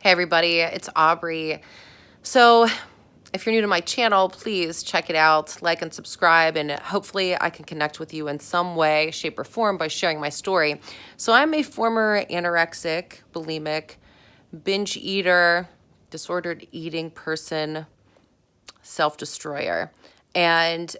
Hey everybody, it's Aubrey. So if you're new to my channel, please check it out, like and subscribe, and hopefully I can connect with you in some way, shape, or form by sharing my story. So I'm a former anorexic, bulimic, binge eater, disordered eating person, self-destroyer. And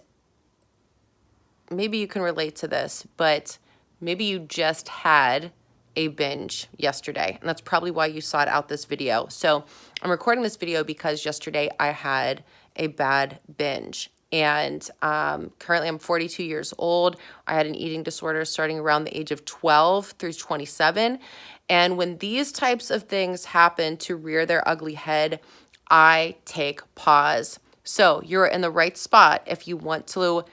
maybe you can relate to this, but maybe you just had a binge yesterday, and that's probably why you sought out this video. So I'm recording this video because yesterday I had a bad binge, and currently I'm 42 years old. I had an eating disorder starting around the age of 12 through 27, and when these types of things happen to rear their ugly head, I take pause. So you're in the right spot if you want to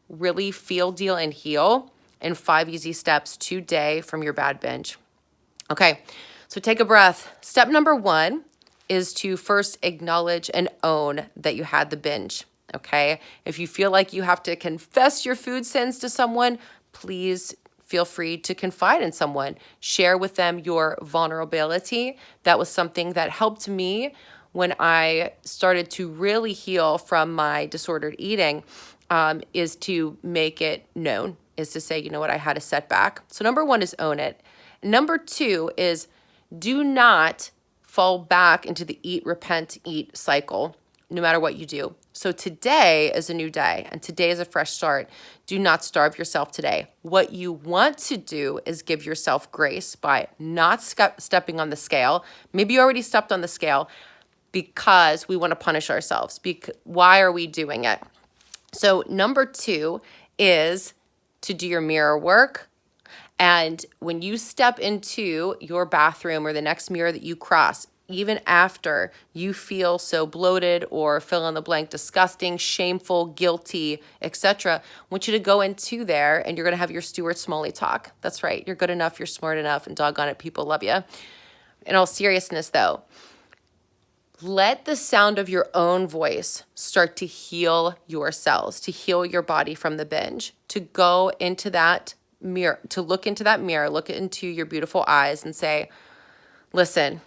really feel, deal, and heal in 5 easy steps today from your bad binge. Okay, so take a breath. Step number 1 is to first acknowledge and own that you had the binge. Okay, if you feel like you have to confess your food sins to someone, please feel free to confide in someone. Share with them your vulnerability. That was something that helped me when I started to really heal from my disordered eating, is to make it known, is to say, you know what, I had a setback. So number 1 is own it. Number 2 is do not fall back into the eat, repent, eat cycle, no matter what you do. So today is a new day, and today is a fresh start. Do not starve yourself today. What you want to do is give yourself grace by not stepping on the scale. Maybe you already stepped on the scale because we want to punish ourselves. Why are we doing it? So number 2 is to do your mirror work. And when you step into your bathroom or the next mirror that you cross, even after you feel so bloated or fill in the blank, disgusting, shameful, guilty, etc., I want you to go into there and you're going to have your Stuart Smalley talk. That's right. You're good enough. You're smart enough. And doggone it, people love you. In all seriousness, though, let the sound of your own voice start to heal your cells, to heal your body from the binge, to go into that mirror, to look into that mirror, look into your beautiful eyes and say, listen,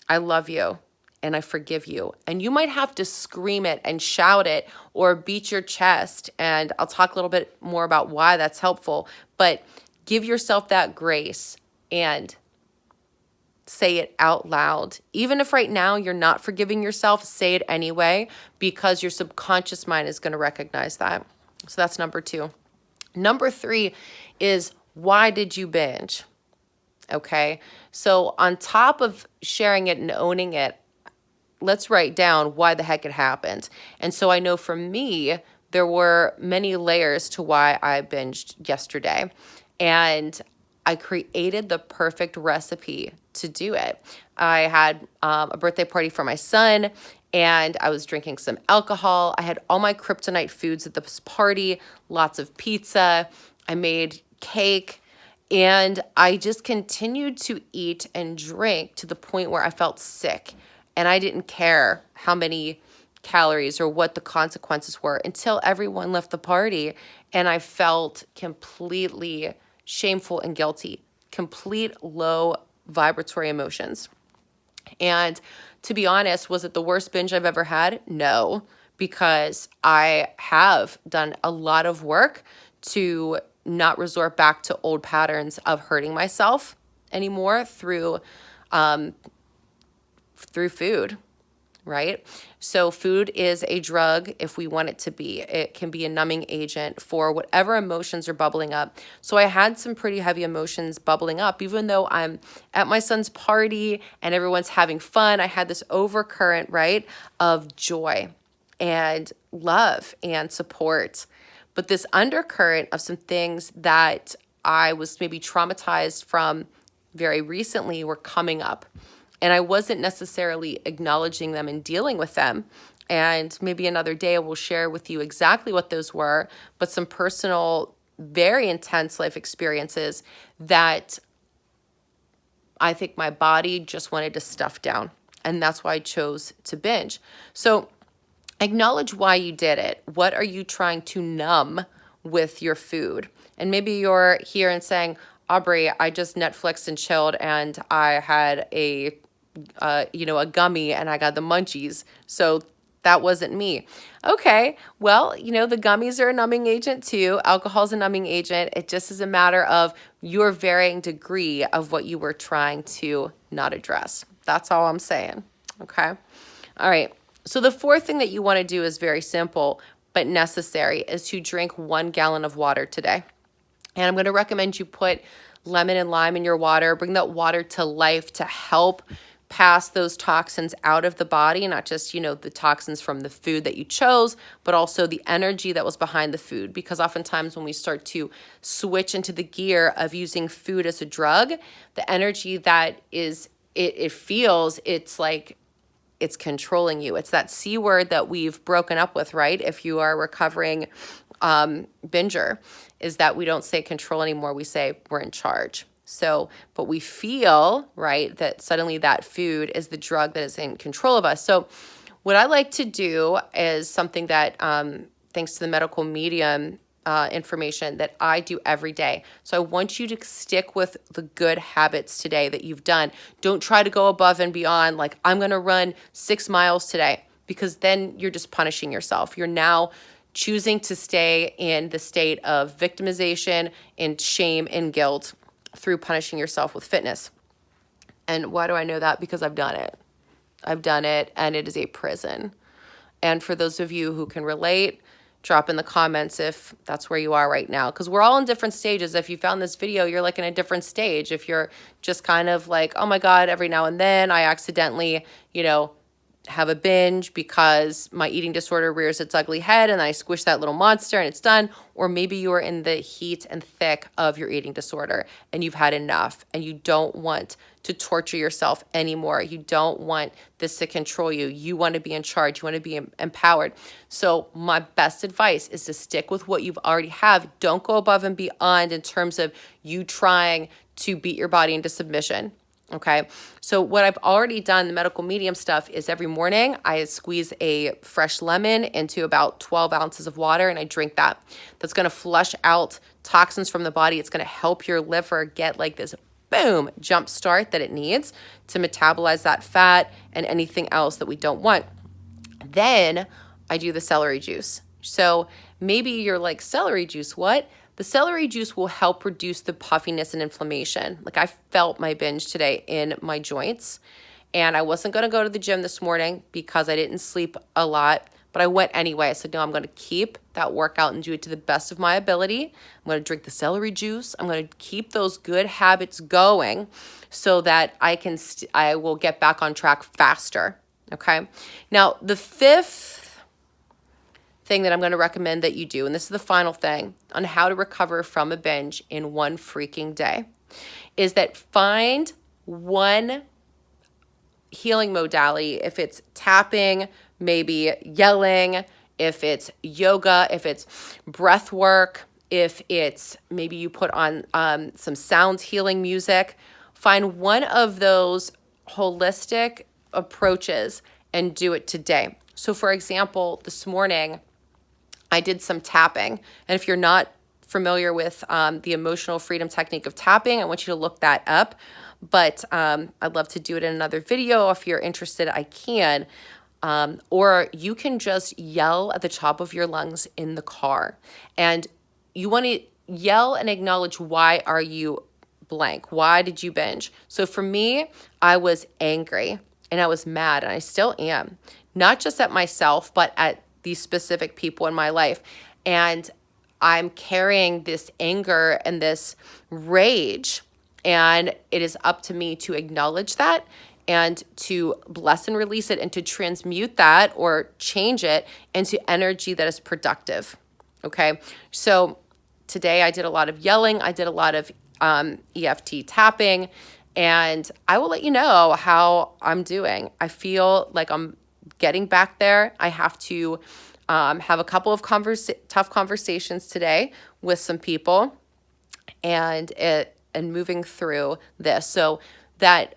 I love you and I forgive you. And you might have to scream it and shout it or beat your chest. And I'll talk a little bit more about why that's helpful, but give yourself that grace and say it out loud. Even if right now you're not forgiving yourself, say it anyway, because your subconscious mind is going to recognize that. So that's number 2. Number 3 is, why did you binge? Okay, so on top of sharing it and owning it, let's write down why the heck it happened. And so I know for me, there were many layers to why I binged yesterday. And I created the perfect recipe to do it. I had a birthday party for my son, and I was drinking some alcohol. I had all my kryptonite foods at this party, lots of pizza. I made cake, and I just continued to eat and drink to the point where I felt sick. And I didn't care how many calories or what the consequences were until everyone left the party, and I felt completely shameful and guilty, complete low vibratory emotions. And to be honest, was it the worst binge I've ever had? No, because I have done a lot of work to not resort back to old patterns of hurting myself anymore through food. Right? So food is a drug if we want it to be. It can be a numbing agent for whatever emotions are bubbling up. So I had some pretty heavy emotions bubbling up, even though I'm at my son's party and everyone's having fun. I had this overcurrent, right, of joy and love and support. But this undercurrent of some things that I was maybe traumatized from very recently were coming up. And I wasn't necessarily acknowledging them and dealing with them. And maybe another day I will share with you exactly what those were, but some personal, very intense life experiences that I think my body just wanted to stuff down. And that's why I chose to binge. So acknowledge why you did it. What are you trying to numb with your food? And maybe you're here and saying, Aubrey, I just Netflixed and chilled and I had a a gummy and I got the munchies. So that wasn't me. Okay, well, the gummies are a numbing agent too. Alcohol's a numbing agent. It just is a matter of your varying degree of what you were trying to not address. That's all I'm saying. Okay. All right. So the fourth thing that you want to do is very simple but necessary, is to drink 1 gallon of water today. And I'm going to recommend you put lemon and lime in your water. Bring that water to life to help pass those toxins out of the body, not just, the toxins from the food that you chose, but also the energy that was behind the food. Because oftentimes when we start to switch into the gear of using food as a drug, the energy that it feels, it's like it's controlling you. It's that C word that we've broken up with, right? If you are a recovering binger, is that we don't say control anymore. We say we're in charge. So, but we feel, right, that suddenly that food is the drug that is in control of us. So what I like to do is something that, thanks to the medical medium information, that I do every day. So I want you to stick with the good habits today that you've done. Don't try to go above and beyond, like I'm going to run 6 miles today, because then you're just punishing yourself. You're now choosing to stay in the state of victimization and shame and guilt through punishing yourself with fitness. And why do I know that? Because I've done it. I've done it, and it is a prison. And for those of you who can relate, drop in the comments if that's where you are right now, because we're all in different stages. If you found this video, you're like in a different stage. If you're just kind of like, oh my God, every now and then I accidentally, have a binge because my eating disorder rears its ugly head and I squish that little monster and it's done. Or maybe you are in the heat and thick of your eating disorder and you've had enough and you don't want to torture yourself anymore. You don't want this to control you. You want to be in charge. You want to be empowered. So my best advice is to stick with what you've already have. Don't go above and beyond in terms of you trying to beat your body into submission. Okay, so what I've already done, the medical medium stuff, is every morning I squeeze a fresh lemon into about 12 ounces of water and I drink that. That's going to flush out toxins from the body. It's going to help your liver get like this boom jump start that it needs to metabolize that fat and anything else that we don't want. Then I do the celery juice. So maybe you're like, celery juice, what? The celery juice will help reduce the puffiness and inflammation. Like I felt my binge today in my joints, and I wasn't going to go to the gym this morning because I didn't sleep a lot, but I went anyway. I said, no, I'm going to keep that workout and do it to the best of my ability. I'm going to drink the celery juice. I'm going to keep those good habits going so that I will get back on track faster. Okay. Now, the fifth thing that I'm going to recommend that you do, and this is the final thing on how to recover from a binge in one freaking day, is that find one healing modality. If it's tapping, maybe yelling, if it's yoga, if it's breath work, if it's maybe you put on some sound healing music, find one of those holistic approaches and do it today. So for example, this morning, I did some tapping. And if you're not familiar with the emotional freedom technique of tapping, I want you to look that up. But I'd love to do it in another video. If you're interested, I can. Or you can just yell at the top of your lungs in the car. And you want to yell and acknowledge, why are you blank? Why did you binge? So for me, I was angry and I was mad, and I still am. Not just at myself, but at these specific people in my life. And I'm carrying this anger and this rage, and it is up to me to acknowledge that and to bless and release it and to transmute that or change it into energy that is productive. Okay. So today I did a lot of yelling. I did a lot of EFT tapping, and I will let you know how I'm doing. I feel like I'm getting back there. I have to have a couple of tough conversations today with some people and moving through this, so that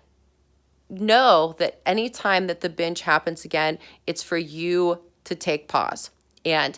know that anytime that the binge happens again, it's for you to take pause. And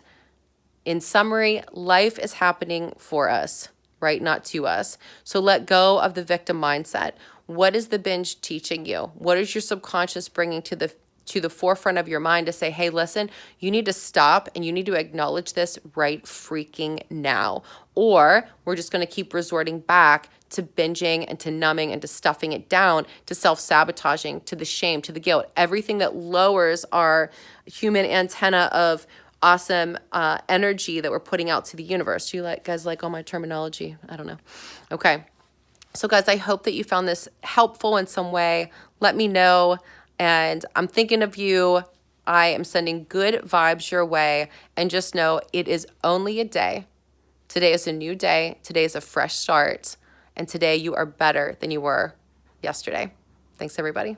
in summary, life is happening for us, right? Not to us. So let go of the victim mindset. What is the binge teaching you? What is your subconscious bringing to the forefront of your mind to say, hey, listen, you need to stop and you need to acknowledge this right freaking now. Or we're just going to keep resorting back to binging and to numbing and to stuffing it down, to self-sabotaging, to the shame, to the guilt, everything that lowers our human antenna of awesome energy that we're putting out to the universe. Do you guys like all my terminology? I don't know. Okay. So guys, I hope that you found this helpful in some way. Let me know. And I'm thinking of you. I am sending good vibes your way. And just know it is only a day. Today is a new day. Today is a fresh start. And today you are better than you were yesterday. Thanks, everybody.